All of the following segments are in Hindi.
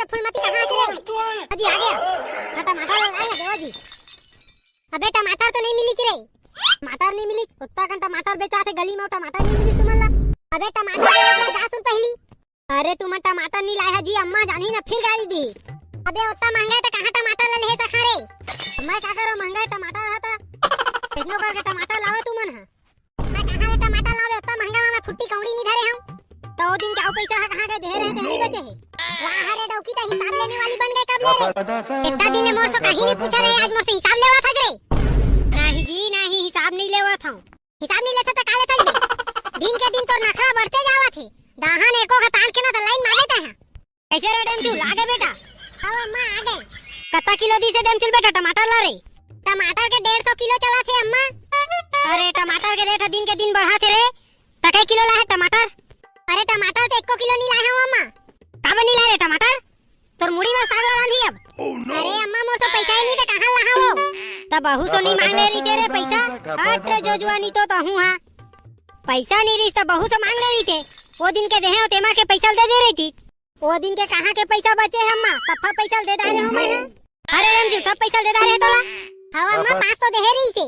अबे फूलमती कहां चले अजी आ गया हाँ टमाटर लाएगा देवा जी। अबे टमाटर तो नहीं मिली रे, टमाटर नहीं मिली उतना का टमाटर बेचा थे गली में, टमाटर नहीं मिली तुम्हारा। अबे टमाटर जा सुन पहली, अरे तुम टमाटर नहीं लाया जी, अम्मा जानी ना फिर गाली दी। अबे उतना महंगा है तो कहां टमाटर ले सखा रे, मैं क्या करो महंगा टमाटर है तो कितनो करके टमाटर लावा तुमन है, मैं कहां रे टमाटर लावे उतना महंगा में फुट्टी कौड़ी नहीं धरे हम तो वो दिन क्या पैसा है कहां गए ढेर है नहीं बचे है। वहां रे डौकी तो हिसाब लेने वाली बन गए कब ले रे, इतना दिन मोर से कहीं नहीं पूछा रे, आज मोर से हिसाब लेवा था रे। नहीं जी नहीं हिसाब नहीं लेवा था, हिसाब नहीं लेता तो काले चल बे, दिन के दिन तो नखरा बढ़ते जावा थे, दाहन एको का तान के ना तो लाइन मांगे थे। कैसे रे डेमचुल आ गए बेटा, अब अम्मा आ गए। कत्ता किलो दी से डेमचुल बेटा टमाटर ला रे, टमाटर के 150 किलो चला थे अम्मा। अरे टमाटर के रेट दिन के दिन बढ़ा थे रे, तके किलो ला है टमाटर। अरे टमाटर तो 1 किलो नहीं लाया हूं अम्मा, काबे नहीं लाए रे टमाटर, तोर मुड़ी में साग बांधी अब। अरे अम्मा मोर से पैसा ही नहीं तो कहां ला हो, तब बहू तो नहीं मांग ले रही तेरे पैसा, हट रे जोजुआ नहीं तो हूं हां पैसा नहीं रही तो बहू से मांग ले रही थे, वो दिन के देहे तेमा के पैसा दे रही थी, वो दिन के कहां के पैसा बचे अम्मा, सब पैसा दे दारे हो मैं। अरे रंजू सब पैसा दे दारे तोला, हां अम्मा 500 दे रही थी,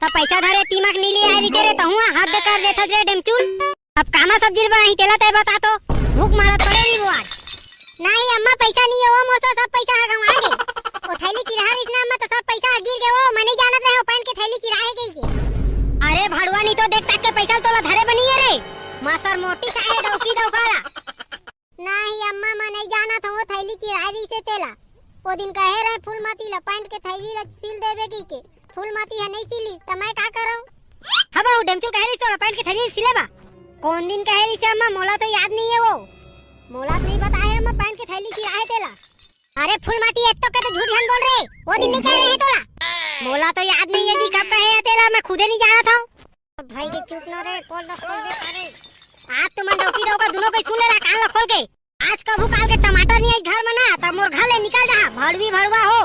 तब पैसा धरे तीमक नहीं ले आई तेरे तो हुआ हाथ दे कर देथा रे डेमचुल। अब कामा सब्जी बनाई तेला ते बता तो भूख मारत पड़े नहीं वो आज। नहीं अम्मा पैसा नहीं है वो मोसो सब पैसा गंवा गए, वो थैली चिराहा रही ना अम्मा तो सब पैसा गिर गए, वो मैं नहीं जानत रहे पहन के थैली चिराहे गई के। अरे भाड़वा नहीं तो देख तक के पैसा तोला धरे बनी है रे, मासर मोटी चाहे डौकी डौकाला। नहीं अम्मा मैं नहीं जानत हूं वो थैली चिराही रही से तेला, वो दिन कहे रहे फूलमती लपेट के थैली ला सील देवे की के, फूलमती है नहीं सीली तो मैं का करूं। हबा वो डेमचुल कह रही तो लपेट के थैली सिलेबा, कौन दिन कह रही से अम्मा मोला तो याद नहीं है, वो मोला नहीं बताया अम्मा पैन के थैली चिराहे तेला। अरे फूलमती एक तो के तो झूठ बोल रहे, वो दिन नहीं कह रहे तोला, मोला तो याद नहीं है जी कब कहे है तेला, मैं खुदे नहीं जाना था। भाई के चुप न रे खोल दे अरे आज तुम डौकी डौका दोनों को सुन ले रहा कान खोल के, आज कबू काल के टमाटर नहीं आई घर में ना तब मोर घर ले निकल जा भड़वी भड़वा हो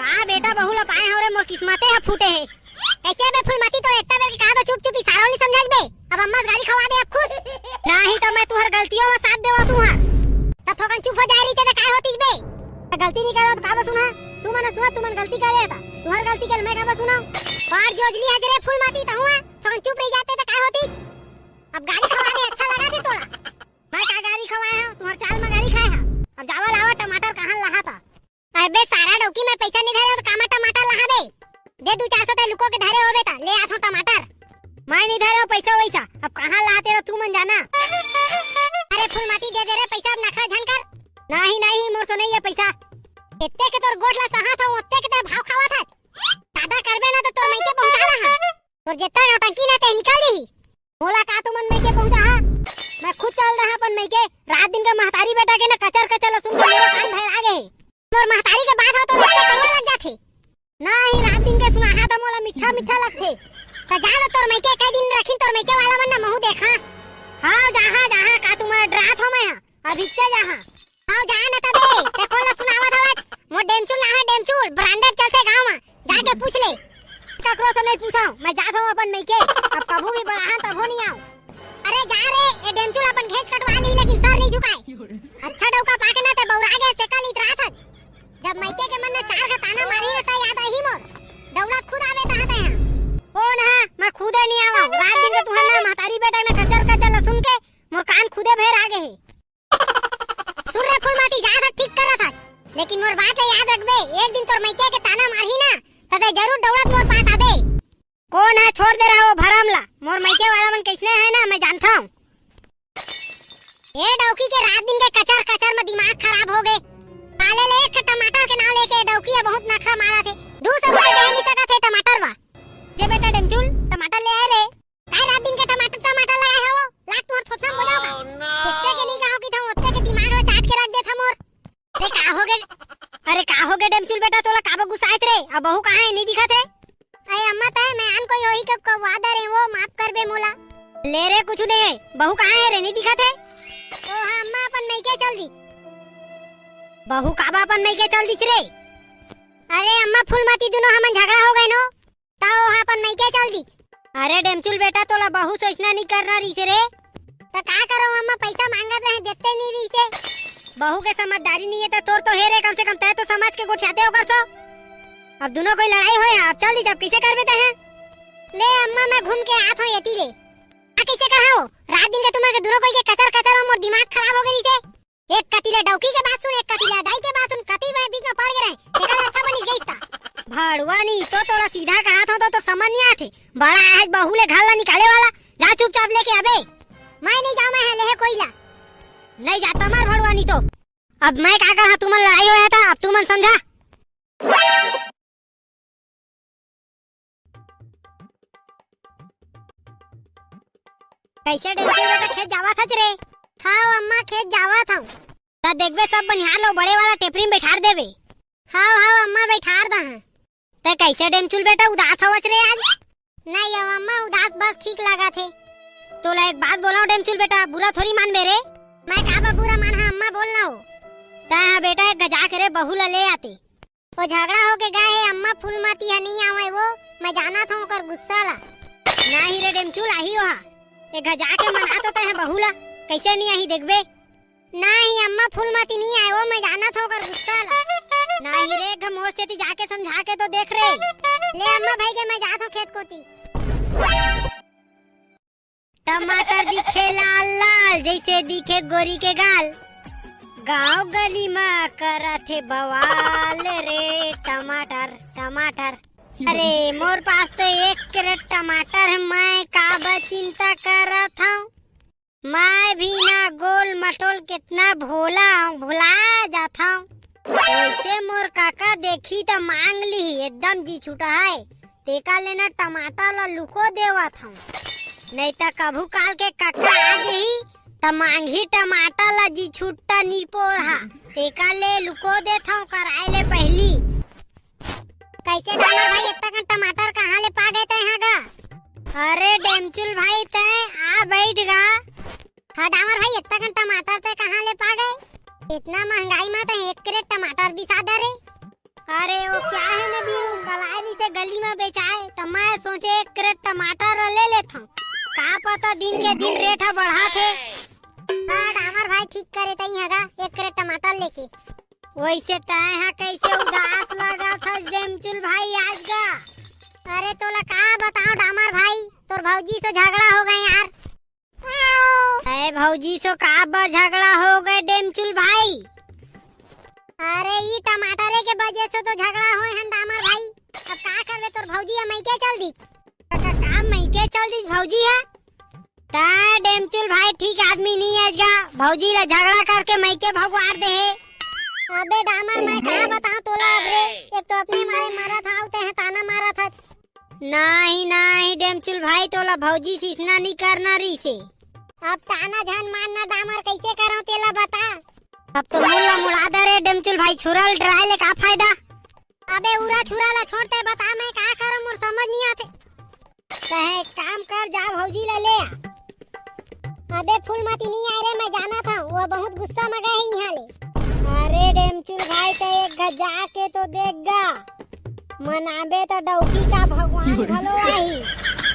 का बेटा बहू ला पाए हो रे मोर किस्मते है फूटे है। कैसे बे फूलमती तो इतना देर के कहा तो चुप चुप इशारा नहीं समझ बे, अब अम्मा गाली खवा दे अब खुश नहीं तो मैं तुहर गलतियों में साथ देवा तू हां तब थोकन चुप हो जा रही थे तो काय होती बे, गलती नहीं करा तो का सुना तू मने सुना तू मन गलती करे था तुहर गलती कर मैं का सुनाऊं, बाहर जोजली हजरे फूलमती तो हुआ थोकन चुप रह जाते तो काय होती। अब गाली खवा दे अच्छा लगा थे तोरा, मैं का गाली खवाया हूं तुहर चाल में गाली खाया, अब जावा लावा टमाटर कहां लहा था। अबे सारा डौकी में पैसा नहीं धरे तो कामा टमाटर लहा दे, दे 200-400 ते लुको के धरे हो बेटा ले आथो टमाटर, मैं नहीं धरे पैसा वैसा अब कहां लाते रहो तू मन जाना। अरे फूलमती दे दे रे पैसा अब नखरा झन कर, नहीं नहीं मोर तो नहीं है पैसा, इतने के तोर गोठ ला सहा था उतने के ते भाव खावा था, दादा करबे ना तो मैं के पहुंचा रहा तोर जितना नौटंकी ना ते निकाल दी मोला का तू मन मैं के पहुंचा हा, मैं खुद चल रहा पर मैं के रात दिन का महतारी बेटा के ना कचर कचर सुन के मेरा कान भर आ गए, मोर महतारी के बात हो तो इतना कड़वा लग जाथे, नहीं रात दिन के सुनाहा तो मोला मीठा मीठा लगथे, तो जा ना तोर मैं के कई दिन रखिन तोर मैं के वाला मन ना महू देखा। हां जहां जहां का तुम डरात हो मैं अभी से जहां हां जा ना तबे ते कौन सुनावा था मोर डेमचुल ना है डेमचुल ब्रांडेड चलते गांव में जाके पूछ ले, ककरो से नहीं पूछाऊं मैं जात हूं अपन मैं के अब कबू भी बढ़ान तब हो नहीं आऊं। अरे जा रे ये डेमचुल अपन घेच कटवा ली लेकिन सर नहीं झुकाए, अच्छा डौका पाके ना ते बौरा गए ते कल इतरा था जब मैके के मन में 4 का ताना मारी रहता याद आई मोर दौलत खुद आवे तहते हैं कौन है मैं खुदे नहीं आवा रात दिन के तुहर ना महतारी बेटा ने कचर कचर सुन के मोर कान खुदे भर आ गए। सुन रे फूलमती ज्यादा ठीक करत था लेकिन मोर बात है याद रखबे एक दिन तोर मैके के ताना मारी ना तदे जरूर दौलत मोर पास आबे। कौन है छोड़ दे रहा वो भरमला मोर मैके वाला मन किसने है ना मैं जानता हूं, ये डौकी के रात दिन के कचर कचर में दिमाग खराब हो गए, काले ले एक टमाटर के नाम लेके डौकी बहुत नखरा मारा थे 200 रुपए दे नहीं सका थे टमाटर वा जे बेटा डेमचुल टमाटर ले आए रे काय रात दिन के टमाटर लगाए हो लाख तोर थोथना हो जाओगा कितने के नहीं कहो कि था उत्ते के दिमाग में चाट के रख दे था मोर। अरे का हो गए अरे का हो गए डेमचुल बेटा तोला काबो गुस्साइत रे अब बहू कहां है नहीं दिखत है। अरे अम्मा तय मैं आन कोई होई के वादा रे वो माफ कर बे मोला ले रे कुछ नहीं है बहू कहां है रे नहीं दिखत है। ओ हां अम्मा अपन नहीं के चल दी बहू काबा अपन नहीं के चल दिस रे। अरे अम्मा फूलमती दोनों हमन झगड़ा हो गए नो ताओ हां अपन नहीं के चल दिस। अरे डेमचुल बेटा तोला बहू सोचना नहीं करना रही से रे तो का करो अम्मा पैसा मांगत रहे देते नहीं रही से बहू के समझदारी नहीं है तो तोर तो हेरे, कम से कम तय तो समझ के गुठियाते होकर सो। अब दोनों कोई लड़ाई होए, अब चल दी जब किसे कर बेते हैं। ले अम्मा मैं घूम के आत हूं एती ले। आ किसे कहा हो? रात दिन के तुम्हारे दूरो कोई के कचर कचर मोर दिमाग खराब हो गई से। एक कतीले डौकी के बात सुन, एक कतीले दाई के बात सुन, कती में बीच में पड़ गए रहे। एकला अच्छा बनी गई था। भड़वानी तो थोड़ा सीधा कहा था तो समझ नहीं आते। बड़ा आज बहू ले घाला निकाले वाला, जा चुपचाप लेके आबे। मैं नहीं जाऊं, मैं ले कोईला नहीं जाता मार भड़वानी तो। अब मैं क्या कहा, तुमन लड़ाई होया था, अब तुमन समझा। कैसे डेंटल बेटा खेत जावा था रे? हाँ अम्मा खेत जावा था। ता देखबे सब बनिहार लो बड़े वाला टेपरी में बैठार देबे। हाँ अम्मा बैठार दा। ते कैसे डेमचुल बेटा उदास होवत रे आज? नहीं अम्मा उदास बस ठीक लगा थे। तो ला एक बात बोलाओ डेमचुल बेटा, बुरा थोड़ी मान बे रे। मैं काबा बुरा मान, हाँ अम्मा बोलना हो। ता बेटा एक गजा करे बहू ला ले आते। वो झगड़ा हो के गए है अम्मा, फूलमती है नहीं आवे वो, मैं जाना था ओकर गुस्सा ला। नहीं रे डेमचुल आही हो, एक गजा के मना तो है बहू ला, कैसे नहीं आही देखबे। नहीं अम्मा फूलमती नहीं आए वो, मैं जाना था ओकर गुस्सा ला। नहीं रे घमोर से ती जाके समझा के तो देख रे। ले अम्मा भाई के मैं जात हूं खेत कोती। टमाटर दिखे लाल लाल जैसे दिखे गोरी के गाल, गांव गली में करथे बवाल रे टमाटर टमाटर। अरे मोर पास तो 1 कैरेट टमाटर है, मैं का चिंता करत हूँ। मैं भी ना गोल मटोल कितना भोला हूँ, भुला जाता हूँ। वैसे मोर काका देखी तो मांग ली, एकदम जी छूटा है। तेका लेना टमाटर ला लुको देवा था, नहीं तो कभू काल के काका आ गई तो मांगी टमाटर ला जी छूटा नी पोरहा। तेका ले लुको देता हूँ कराए ले पहली। कैसे डामर भाई इतना टमाटर कहाँ ले पा गए थे यहाँ का? अरे डेमचुल भाई ते आ बैठ गा। हाँ डामर भाई इतना टमाटर ते कहाँ ले पा गए? इतना महंगाई में तो 1 कैरेट टमाटर भी सादा रे। अरे वो क्या है ना बीरू गलाई से गली में बेचाए, तो मैं सोचे 1 कैरेट टमाटर ले लेता हूँ। का पता दिन के दिन रेट बढ़ा थे। हाँ डामर भाई ठीक करे तई हगा 1 कैरेट टमाटर लेके। वैसे तय कैसे उदास लगा था डेमचुल भाई आज का? अरे तोला का बताओ डामर भाई, तोर भौजी से झगड़ा हो गए यार। अरे भौजी से का बार झगड़ा हो गए डेमचुल भाई? अरे ये टमाटरे के वजह से तो झगड़ा होए हन डामर भाई। अब का करबे, तोर भौजी है मैके चल दी का मैके चल दी भौजी है। ता डेमचुल भाई ठीक आदमी नहीं है गा, भौजी ला झगड़ा करके मैके भगवार दे है। अबे डामर मैं का बताऊं तोला, अब रे एक तो अपने मारे मारा था, उते है ताना मारा था। नहीं डेमचुल भाई तोला भौजी से इतना नहीं करना रही से। अब ताना झन मारना डामर कैसे करो तेला बता। अब तो मुल्ला मुड़ा दे रे डेमचुल भाई, छुरल ड्राई ले का फायदा। अबे उरा छुरा ला छोड़ते बता मैं का करूं, मोर समझ नहीं आते। कहे काम कर जा भौजी ला ले। अबे फूलमती नहीं आए रे, मैं जाना था, वो बहुत गुस्सा में गए यहाँ ले। अरे डेमचुल भाई तो एक गजा के तो देख गा, मनाबे तो डौकी का भगवान भलो आई।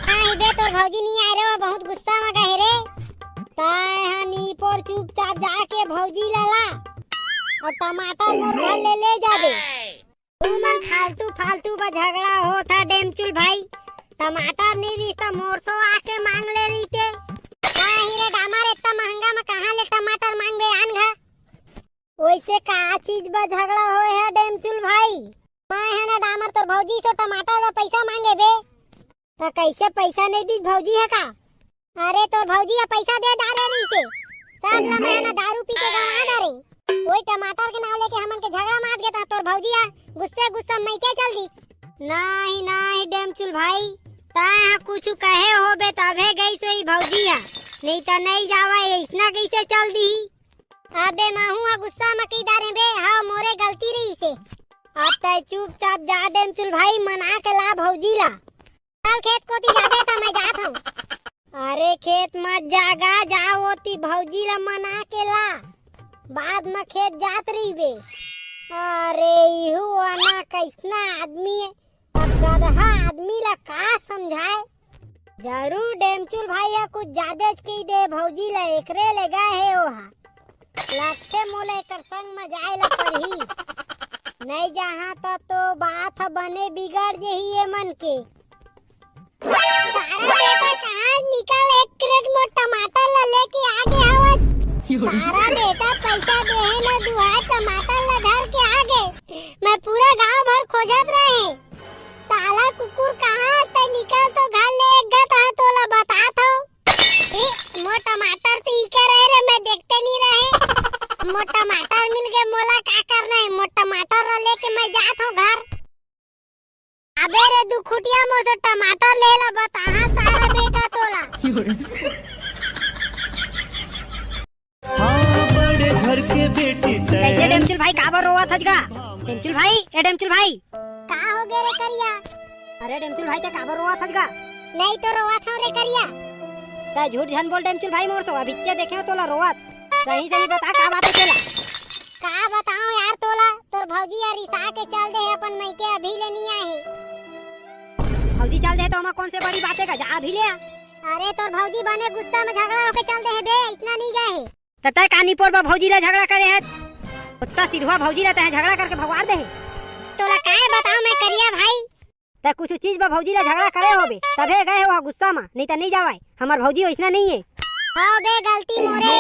हाँ बे तो भौजी नहीं आए रे, वो बहुत गुस्सा में गए रे। ताए हनी पर चुपचाप जाके भौजी लाला और टमाटर मोर घर ले जाबे। तुमन फालतू बा झगड़ा हो था डेमचुल भाई, टमाटर नहीं रही तो मोर सो आके मांग ले रही थे। हीरे डामर इतना महंगा में कहाँ ले टमाटर मांग बे आन घा। वैसे का चीज बा झगड़ा होए है डेमचुल भाई? मैं है ना डामर तोर भौजी से टमाटर में पैसा मांगे बे, तो कैसे पैसा नहीं दी भौजी है का? अरे तोर भौजी पैसा दे दारे नहीं से, सब ला मैं ना दारू पी के गवा दारे। वही टमाटर के नाम लेके हमन के झगड़ा मार गया था, तोर भौजी गुस्सा मैं क्या चल दी। नहीं डेमचुल भाई ता कुछ कहे हो बे तबे गई सोई भौजी है, नहीं तो नहीं जावा इसना कैसे चल दी। अबे माहू गुस्सा में की दारे बे, हाँ मोरे गलती रही से। अब तय चुपचाप जा डेमचुल भाई, मना के ला भौजी ला। कल खेत को ती जाबे तो मैं जात हूँ। अरे खेत मत जागा, जाओ होती भौजी ला मना के ला, बाद में खेत जात रही बे। अरे इहू आना कैसना आदमी है, अब गधा आदमी ला का समझाए। जरूर डेमचुल भाई कुछ ज्यादा की दे भौजी ला, एकरे ले गए है ओहा। लगते मोले कर संग में जाए ला पड़ही। नहीं जहाँ तो बात बने बिगड़ जही ये मन के। तारा बेटा कहाँ निकल 1 क्रेट में टमाटर ला लेके आगे हवत। तारा बेटा पैसा दे है ना दुहाई टमाटर ला धर के आगे। मैं पूरा गांव भर खोजत रहे। साला कुकुर कहाँ ते निकल तो घर ले एक गत है तोला बतात हूँ। मोर टमाटर तो इके रहे रे मैं देखते नहीं रहे। मोर टमाटर मिल गए मोला क्या करना है। मोर टमाटर ला लेके मैं जात हूँ घर। अबे रे दुखुटिया मुझे टमाटर ले ला बता सारा बेटा तोला। हाँ बड़े घर के बेटी कैसे डेमचुल भाई काबर रोवा थजगा। डेमचुल भाई ए डेमचुल भाई का हो गए रे करिया। अरे डेमचुल भाई ते काबर रोवा थजगा। नहीं तो रोवा था रे करिया। ता झूठ झन बोल डेमचुल भाई मोर तो अभिच्चे देखे तोला रोवत। सही सही बता का बात है तेला। का बताऊं यार तोला तोर भौजी यार रिसा के चल दे अपन मई के अभी ले नहीं आए। भौजी चल दे तो हमें कौन से बड़ी बातें का जा अभी ले। अरे तोर भौजी बने गुस्सा में झगड़ा होके चल दे है बे इतना नहीं गए। तय कानीपुर में भौजी ले झगड़ा करे है। उत्ता सिधवा भौजी रहता है झगड़ा करके भगवान दे। तोला काहे बताऊं मैं करिया भाई। ते कुछ चीज में भौजी ले झगड़ा करे होबे तबे गए हो गुस्सा में नहीं तो नहीं जावे। हमार भौजी ओइसना नहीं है। हां बे गलती मोरे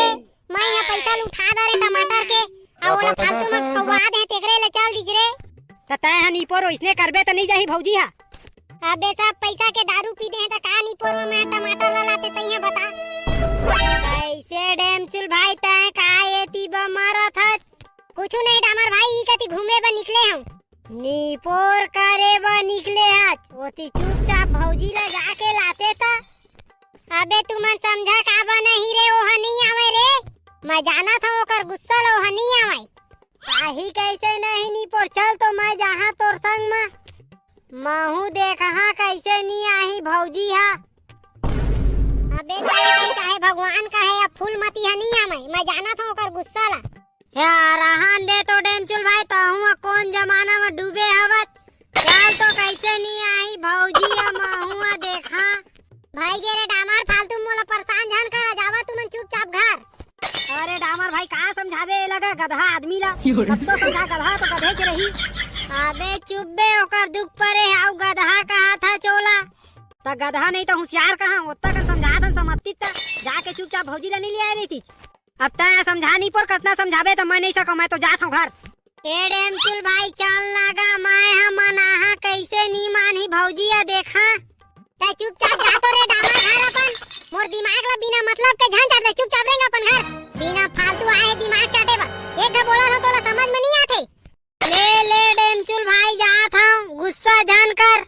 मैं यहाँ पैसा उठा दे रे टमाटर के आ ओला फालतू में कौवा दे तेकरे ले चल दिस रे। तय हनीपुर ओइसने करबे तो नहीं जाही भौजी हा। अबे सब पैसा के दारू पी दे त का नीपुर में मैं टमाटर ला लाते तइया बता। कैसे डेमचुल भाई तय का एती बमरा था। कुछ नहीं डामर भाई ई कति घूमे बा निकले हम। नीपोर करे बा निकले आज ओती चुपचाप भौजी ला जाके लाते था। अबे तू मन समझा का बा नहीं रे ओहा नहीं आवे रे। मैं जाना था ओकर गुस्सा लो ओहा नहीं आवे। काहे कैसे नहीं नीपोर चल तो मैं जहां तोर संग में महू देखा कैसे नहीं आई भौजी हा। अबे चाहे भगवान का है अब फूल मती है नहीं आवे। मैं जाना था ओकर गुस्सा ला। यार रहन दे तो डेमचुल भाई तो हुआ कौन जमाना में डूबे हवत। चल तो कैसे नहीं आई भौजी या महुआ देखा। भाई गे रे डामर फालतू मोला परेशान झन करा जावा तू मन चुपचाप घर। अरे डामर भाई कहाँ समझावे लगा गधा आदमी ला। कब तो समझा गधा तो गधे के रही। अबे चुप बे ओकर दुख परे आउ गधा कहा था चोला। तो गधा नहीं तो होशियार कहाँ उतना कर समझा था समझती था जाके चुपचाप भौजी ला नहीं ले आई रही थी। अब तय समझा नहीं पर कितना समझावे तो मैं नहीं सका मैं तो जाता हूँ घर। ए डेमचुल भाई चल लगा मैं हम मनाहा कैसे नहीं मानी भौजी या देखा। तय चुपचाप जा तो रे डामर घर अपन। मोर दिमाग ला बिना मतलब के झन चाटे चुपचाप रहेंगे अपन घर। बिना फालतू आए दिमाग चाटे बा एक ढा बोला था तोला समझ में नहीं आते। ले डेमचुल भाई जात हूँ गुस्सा झन कर।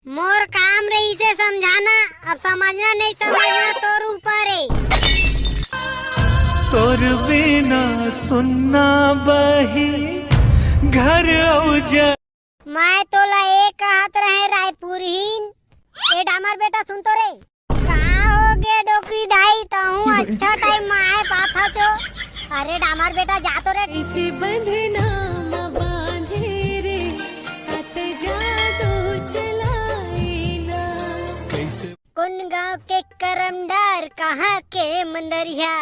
मोर काम रही से समझाना अब समझना नहीं समझना तोर ऊपर है। तोर बिना सुनना बही घर औजा। मैं तोला एक कहत रहे रायपुरहीन। ए डामर बेटा सुन तो रे कहाँ हो गए डोकरी दाई तो हूँ अच्छा टाइम में आए पाथा चो। अरे डामर बेटा जा तो रे। इसे बंधना न बांधे रे अत जादू चलाए ना। कैसे कुन गाँव के करमदार कहाँ के मंदरिया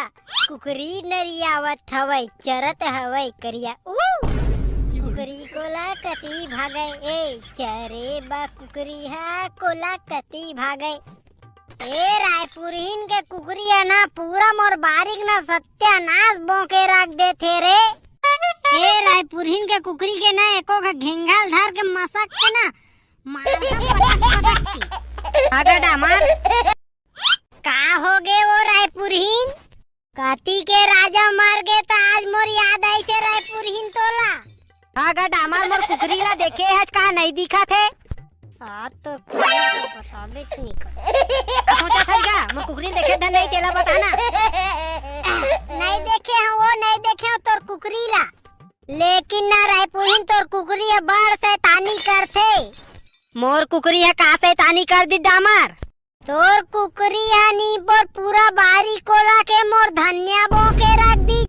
कुकरी नरियावत हवई चरत हवई करिया। कुकरी कोला कती भागे ए चरे बा कुकरी हा कोला कती भागे। ए रायपुरहीन के कुकरी है ना पूरा मोर बारीक ना सत्यानाश बोके रख दे थे रे। ए रायपुरहीन के कुकरी के ना एको का घेंघल धर के मसक के ना अगर डामर का हो गए वो रायपुरहीन। काती के राजा मर गए तो आज मोर याद आई से रायपुरहीन तोला। अगर डामर मोर कुकरी ला देखे हज का नहीं दिखा थे। तो बताबे नहीं सोचा था क्या मोर कुकरी देखे धन नहीं तेला बताना। नहीं देखे हो वो नहीं देखे हो तोर कुकरी ला। लेकिन ना रायपुरहीन तोर कुकरी है बड़ शैतानी करथे। मोर कुकरी है का शैतानी कर दी डामर। तोर कुकरी है नी पर पूरा बारी कोला के मोर धनिया बो के रख दी।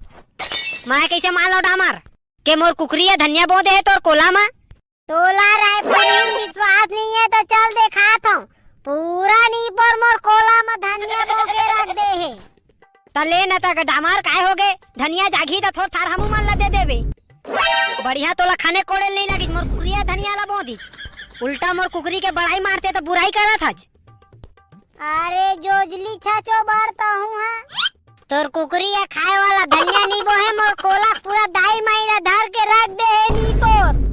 मैं कैसे मान लो डामर के मोर कुकरी है धनिया बो दे है तोर कोला में। तोला रायपुरहीन विश्वास नहीं है तो चल दिखाता हूँ। पूरा नी पर मोर कोला में धनिया बो के रख दे है। तले न तक डामार काय हो गए धनिया जागी त थोड़ थार हमू मन ला दे देबे। बढ़िया तोला खाने कोड़े नहीं लगी मोर कुकरिया धनिया ला बोंदिस उल्टा मोर कुकरी के बड़ाई मारते तो बुराई करत हज। अरे जोजली छाचो बारता हूँ हां तोर कुकरिया खाए वाला धनिया नी बोहे मोर कोला पूरा दाई माईला धर के रख दे नी तोर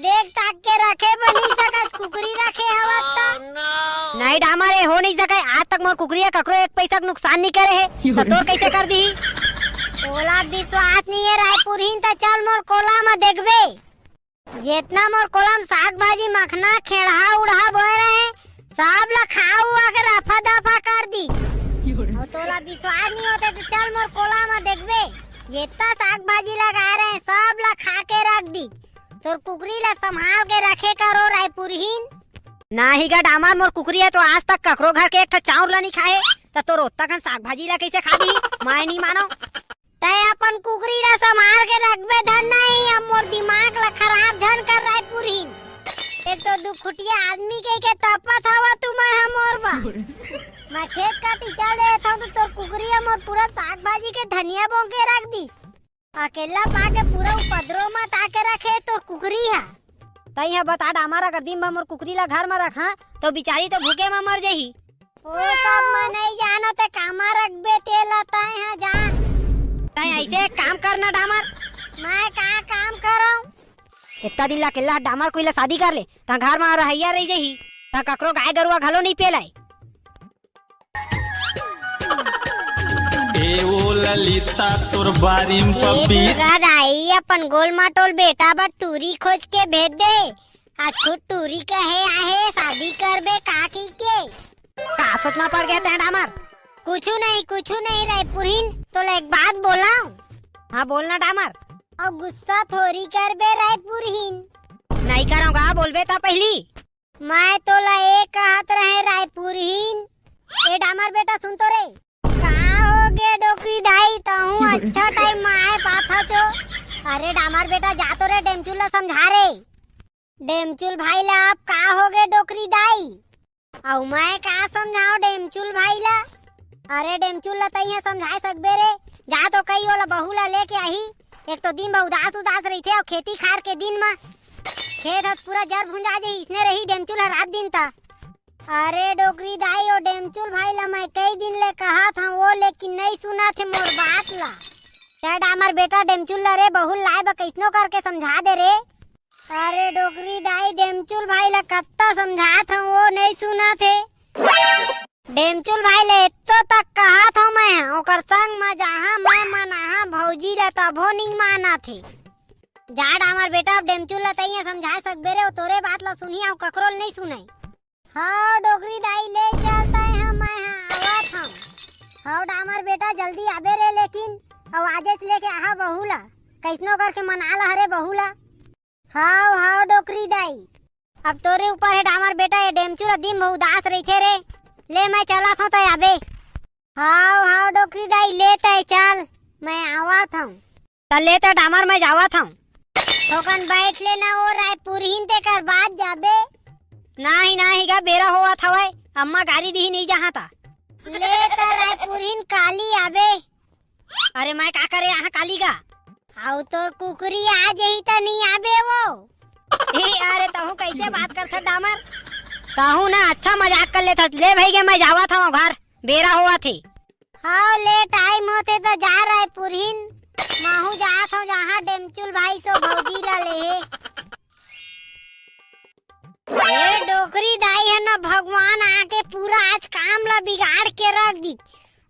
देख ताक के रखे बनी सकस कुकरी रखे हवत नहीं डामारे हो नहीं सके आज तक मोर कुकरिया ककरो एक पैसा का नुकसान नहीं करे है तो तोर कैसे कर दी। कोला विश्वास नहीं है रायपुरहीन त चल मोर कोला में देखबे जितना मोर कोला में साग भाजी मखना खेड़ा उड़ा बोए रहे सब ला खा हुआ के रफा दफा कर दी। और तोला विश्वास नहीं होते तो चल मोर कोला में देखबे जितना साग भाजी लगा रहे सब ला खा के रख दी तोर कुकरी ला संभाल के रखे करो रायपुरहीन। नाही गा डामर मोर कुकरिया तो आज तक ककरो घर के एक चाउर ला नहीं खाए त तोर ओत्ता कन साग भाजी ला कैसे खा दी मैं नहीं मानो। तय अपन कुकरी ला संभाल के रखबे धन नहीं अब मोर दिमाग ला खराब धन कर रायपुरहीन। एक तो दुखुटिया आदमी के तपत हवा तुमन हमोर बा मैं खेत काटी चल दे था तो तोर कुकरिया मोर पूरा साग भाजी के धनिया बो के रख दी अकेला पाके पूरा उपद्रव मत आके रखे तोर कुकरी है। तई है बता डामर अगर दिन भर मोर कुकरी ला घर में रखा तो बिचारी तो भूखे में मर जाही। ओ सब मैं नहीं जानो ते कामा रखबे तेला तय है जान तय ऐसे एक काम करना डामर मैं का काम करूं इतना दिन ला केला डामर कोई ला शादी कर ले ता घर में रहैया रह जाही ता ककरो गाय गरुआ घलो नहीं पेलाय। ए ओ ललिता तोर बारिम पपीस दाई अपन गोल माटोल बेटा बा टूरी खोज के भेज दे आज खुद टूरी कहे आहे शादी करबे काकी के का सोचना पड़ गया तेरा डामर। कुछ नहीं रायपुरहीन तो एक बात बोलाऊं। हाँ बोलना डामर और गुस्सा थोड़ी करबे रायपुरहीन नहीं करूँगा बोलबे ता पहली मैं तो ला एक कहत रहे रायपुरहीन ए डामर बेटा सुन तो रे हो गे डोकरी दाई ताहू अच्छा टाइम में आए पाथा चो। अरे डामर बेटा जा तो रे डेमचुल ला समझा रे डेमचुल भाई ला अब का हो गे डोकरी दाई औ मैं का समझाओ डेमचुल भाई ला। अरे डेमचुल ला तई समझा सकबे रे जा तो कई ओला बहू ला लेके आई एक तो दिन बहु उदास रही और खेती खार के दिन में खेत हस पूरा जर भुंजा जे इसने रही डेमचुल रात दिन था। अरे डोकरी दाई और डेमचुल भाई ला मैं कई दिन ले कहा था वो लेकिन नहीं सुना थे मोर बात ला क्या डामर बेटा डेमचुल ला रे बहुल लाए बा कैसनो करके समझा दे रे। अरे डोकरी दाई डेमचुल भाई ला कत्ता समझा था वो नहीं सुना थे डेमचुल भाई ले तो तक कहा था मैं ओकर संग में जहाँ मैं मनाहा भौजी ला तभो नहीं माना थे जा डामर बेटा अब डेमचुल ला तई समझा सकबे रे तोरे बात ला सुनी और ककरो नहीं सुनाई। हाँ डोकरी दाई ले चलता है मैं आवत हूँ। हाँ डामर बेटा जल्दी आबे रे लेकिन और आजे से लेके आहा बहुला कैसनो करके मना ला हरे बहुला। हाँ डोकरी दाई अब तोरे ऊपर है डामर बेटा ये डेमचुल दिन बहुत उदास रही थे रे ले मैं चला था तो आबे। हाँ डोकरी दाई लेते चल मैं आवत हूँ तो लेते डामर मैं जावत हूँ थोकन बैठ लेना वो रायपुरहीन ते कर बात जाबे नहीं गा बेरा हुआ था वै अम्मा गाड़ी दी नहीं जहाँ था ले रायपुरहीन काली आबे। अरे मैं का करे यहाँ काली का आउ तोर कुकरी आ जही त नहीं आबे वो अरे तहू कैसे बात करथा डामर तहू ना अच्छा मजाक कर लेता ले भाई के मैं जावा था घर बेरा हुआ थे। हाँ ले टाइम होते तो जा रायपुरहीन माहू जात हूँ जहाँ डेमचुल भाई सो भौजी ला ले ये डोकरी दाई है ना भगवान आके पूरा आज काम ला बिगाड़ के रख दी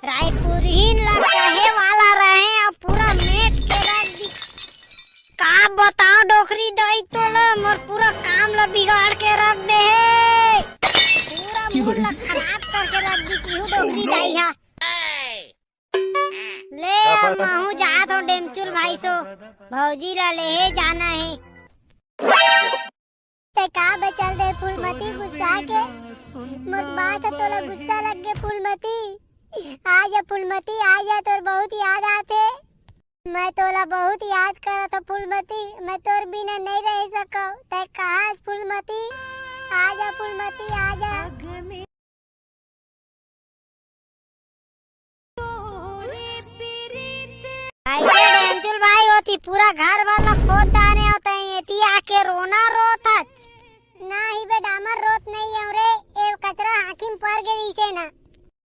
रायपुरहीन ला कहे वाला रहे अब पूरा मेट के रख दी का बताओ डोकरी दाई तो ला मोर पूरा काम ला बिगाड़ के रख दे है पूरा मूड ला खराब करके रख दी क्यों डोकरी दाई है। ले अब महू जात हूँ डेमचुल भाई सो भौजी ला ले जाना है ते का बचल रे फूलमती गुस्सा के मत बात है तोला गुस्सा लग गए फूलमती आजा फूलमती आजा तोर बहुत याद आते मैं तोला बहुत याद करत फूलमती मैं तोर बिना नहीं रह सकौ ते कहा फूलमती आजा ऐसे डेंचुल भाई होती पूरा घर भर ला खोद डाले होते हैं एती आके रोना रोत हच नहीं बे डामर रोत नहीं है रे ए कचरा आखिम पर गई से ना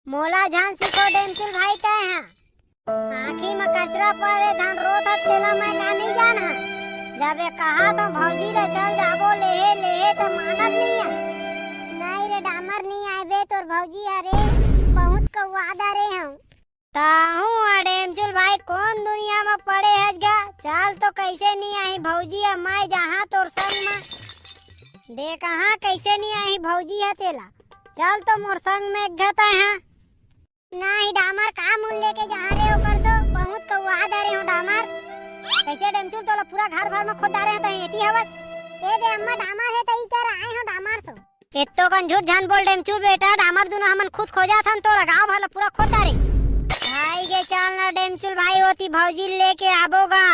मोला जान सिखो डेंचुल भाई कहे हैं आखी में कचरा पर धान रोत हच तेला मैं का नहीं जाना जब ये कहा तो भौजी रे चल जाबो लेहे तो मानत नहीं है नहीं रे डामर नहीं आए बे तोर भौजी अरे बहुत कौवादा रे हम ताहू डेमचुल भाई कौन दुनिया में पड़े हजगा चल तो कैसे नहीं आई भौजी मैं जहाँ तोर संग में देख कहाँ कैसे नहीं आई भौजी है तेला चल तो मोर संग में घता है नहीं डामर का मूल लेके जहाँ रे ओकर सो बहुत कौवादा रे हो डामर कैसे डेमचुल तो पूरा घर भर में खोदा रहे हैं एती हवत ए दे अम्मा डामर है तई क्या आए हो डामर सो एत्तो कन झूठ झान बोल डेमचुल बेटा डामर दोनों हमन खुद खोजा थन तोरा गांव भला पूरा खोदा रे भाई के चलना डेमचुल भाई होती भौजी लेके आबोगा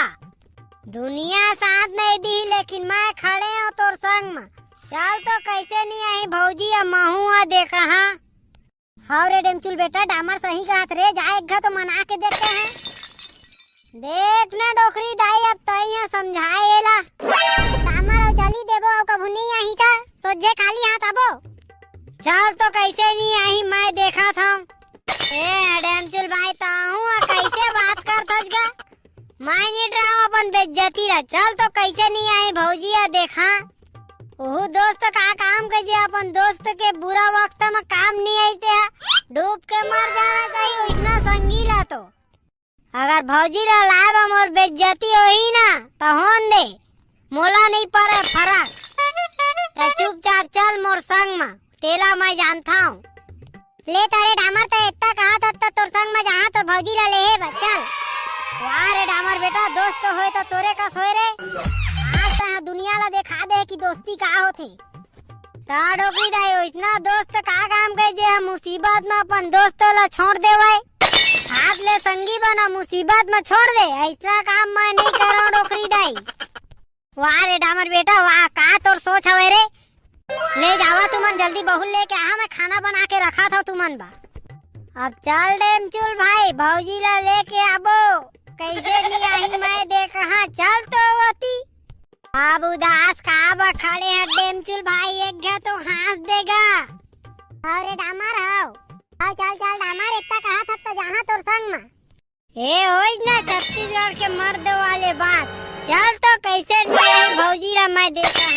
दुनिया साथ नहीं दी लेकिन मैं खड़े हूँ तोर संग में चल तो कैसे नहीं आई भौजी महू देखा हाँ हाँ रे डेमचुल बेटा डामर सही कहत रे जाए एक तो मना के देखते हैं देख ना डोकरी दाई अब तई समझाएला डामर और चली देबो और कभू नहीं आई था सोझे खाली हाथ आबो चल तो कैसे नहीं आई मैं देखा था ए डेमचुल भाई ताहू कैसे बात करथस गा मैं नहीं डराऊं अपन बेइज्जती रा चल तो कैसे नहीं आई भौजिया देखा ओह दोस्त का काम के जे अपन दोस्त के बुरा वक्त में काम नहीं आते डूब के मर जाना चाहिए इतना संगीला तो अगर भौजी रा लाभ मोर बेइज्जती होई ना तो होन दे मोला नहीं पड़े फरक तो चुपचाप चल मोर संग में तेला मैं जानता हूँ ले तारे डामर तो इतना कहा था तोर संग में जहाँ तो भौजी ला ले चल वाह रे डामर बेटा दोस्त होए तो तोरे का सोए रे आज तो दुनिया ला दिखा दे कि दोस्ती का होते ता डोकरी दाई इतना दोस्त का काम कर जे मुसीबत में अपन दोस्त ला छोड़ दे भाई हाथ ले संगी बना मुसीबत में छोड़ दे ऐसा काम मैं नहीं कर रहा डोकरी दाई वाह रे डामर बेटा वाह का तोर सोच हवे रे ले जावा तुमन जल्दी बहुल लेके आ मैं खाना बना के रखा था तुमन बा अब चल डेमचुल भाई भौजी ला लेके आबो कैसे नहीं आई मैं देख हाँ चल तो होती अब उदास का खड़े हैं डेमचुल भाई एक घा तो हंस देगा अरे डामर आओ चल चल डामर इतना कहा था तो जहाँ तोर संग में ए होई ना छत्तीसगढ़ के मर्द वाले बात चल तो कैसे नहीं आई भौजी ला मैं देखा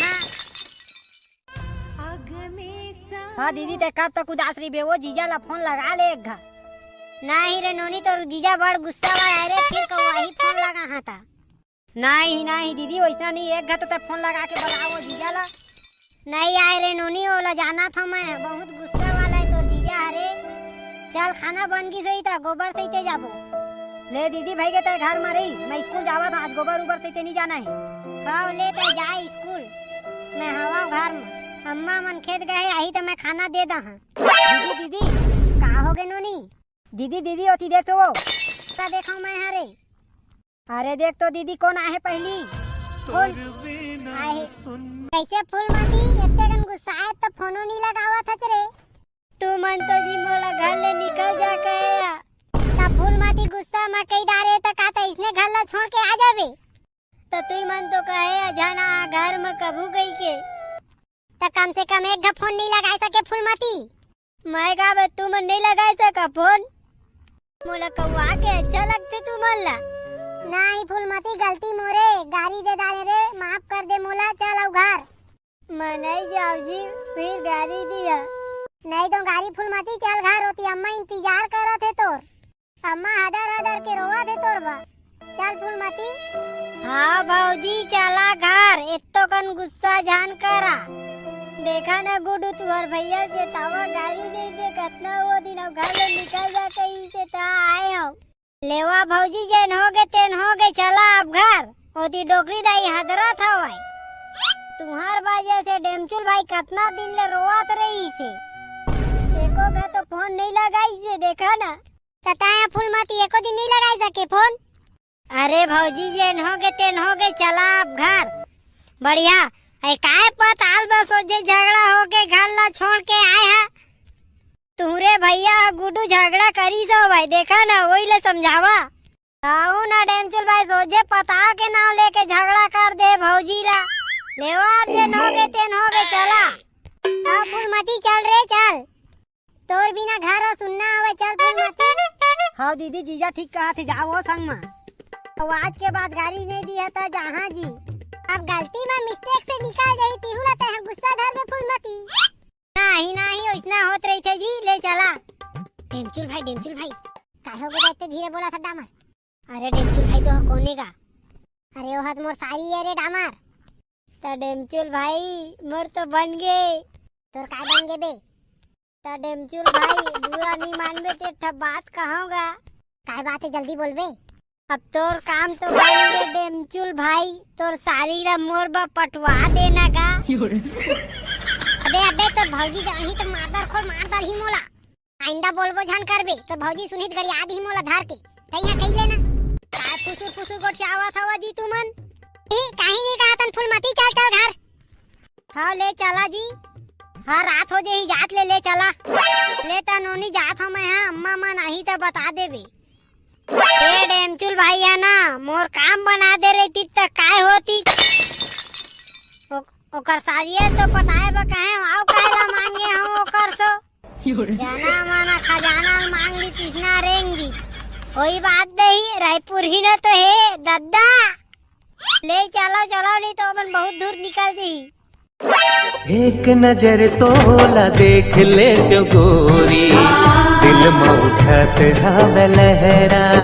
हाँ दीदी ते कब तक उदास रही बे वो जीजा ला फोन लगा ले एक घा नहीं रे नोनी तो जीजा बड़ गुस्सा वाला रे फिर को वही फोन लगा हाँ था नहीं दीदी वैसा नहीं एक घा तो ते फोन लगा के बुलाओ जीजा ला नहीं आए रे नोनी ओला जाना था मैं बहुत गुस्सा वाला है तो जीजा अरे चल खाना बन गई सही था गोबर से ते जाबो ले दीदी भाई के ते घर में रही मैं स्कूल जावा था आज गोबर उबर से ते नहीं जाना है हाँ ले ते जाए स्कूल मैं हवा घर में अम्मा मन खेत गए आई तो मैं खाना दे दा हाँ दीदी कहा हो गए नोनी दीदी होती देख तो वो क्या देखा मैं हरे अरे देख तो दीदी कौन आए पहली कौन आए कैसे फूल माती इतने कन गुस्सा है तो फोनो नहीं लगावा था रे तू मन तो जी मोला घर ले निकल जा गया ता फूल माती गुस्सा में कई डारे तो कहता इसने घर ला छोड़ के आ जावे तो तू मन तो कहे जाना घर में कभू गई के तो कम से कम एक फोन नहीं लगा सके फूलमती मैं का तुम नहीं लगा सका फोन मोला कौआ के अच्छा लगते तुमला नहीं फूलमती गलती मोरे गाड़ी दे डाले रे माफ कर दे मोला चल आओ घर मैं नहीं जाओ जी फिर गाड़ी दिया नहीं तो गाड़ी फूलमती चल घर होती अम्मा इंतजार कर रहे थे तोर अम्मा हदर के रोवा थे तोर बा चल फूलमती हाँ भौजी चला घर इतो कन गुस्सा जान करा देखा ना गुडू तुहर भैया से तावा गाड़ी दे दे कितना हुआ दिन अब घर ले निकल जा कहीं से ता आए हो लेवा भौजी जेन हो गए तेन हो गए चला अब घर होती डोकरी दाई हदरा था भाई तुम्हार वजह से डेमचुल भाई कितना दिन ले रोआत रही से एको का तो फोन नहीं लगाई से देखा ना तताया फूलमती एको दिन नहीं लगाई सके फोन अरे भौजी जेन हो गए तेन हो गए चला अब घर बढ़िया काय पताल बस सोचे झगड़ा हो के घर ला छोड़ के आए हैं तुहरे भैया गुडू झगड़ा करी सो भाई देखा ना वही ले समझावा आओ ना डेमचुल भाई सोचे पता के नाम लेके झगड़ा कर दे भौजी ला। लेवा अब जे होगे तेन होगे चला। हाँ फूलमती चल रे चल। तोर बिना घर सुनना आवे चल फूलमती। हाँ दीदी जीजा ठीक कहा थे जाओ संग में। तो आज के बाद गाड़ी नहीं दिया था जहाँ जी। अब गलती में मिस्टेक से निकाल गई थी हुला तो गुस्सा धर में फूलमती। नहीं उसना होत रही थे जी ले चला। डेमचुल भाई काहे हो गया इतने धीरे बोला था डामर। अरे डेमचुल भाई तो कोने का। अरे वो हाथ मोर सारी है रे डामर। तो डेमचुल भाई मोर तो बन गए। तोर का बन गए बे। तो डेमचुल भाई बुरा नहीं मानबे ते ठब बात कहूँगा। काय बात है जल्दी बोल बे। अब तोर काम तो बन गए डेमचुल भाई। तोर सारी रा मोर बा पटवा देना का। अबे तो भौजी जानी तो मारदार ही मोला। आइंदा बोलबो झन करबे तो भौजी सुनित गड़ी आधी मोला धार के तैया कह लेना। काय फुसुर गोठियावा था जी तुमन। काहे नहीं कहा तन फूलमती चल घर। हाँ ले चला जी। हाँ रात हो जे ही जात ले चला। ले ता नोनी जात हो मैं। हाँ अम्मा मां नहीं तो बता देबे। ए डेमचुल भाई है ना मोर काम बना दे रही थी तक काय होती। ओकर सारिये तो पटाए बा कहे आओ काहेला मांगे हो ओकर सो। जाना माना खजाना मांग ली तीसना रेंगी। कोई बात नहीं रायपुर ही न तो है दद्दा। ले चलो नहीं तो अपन बहुत दूर निकल जी। एक नजर तोला देख ले तो गोरी दिल में उठत हवे लहरा।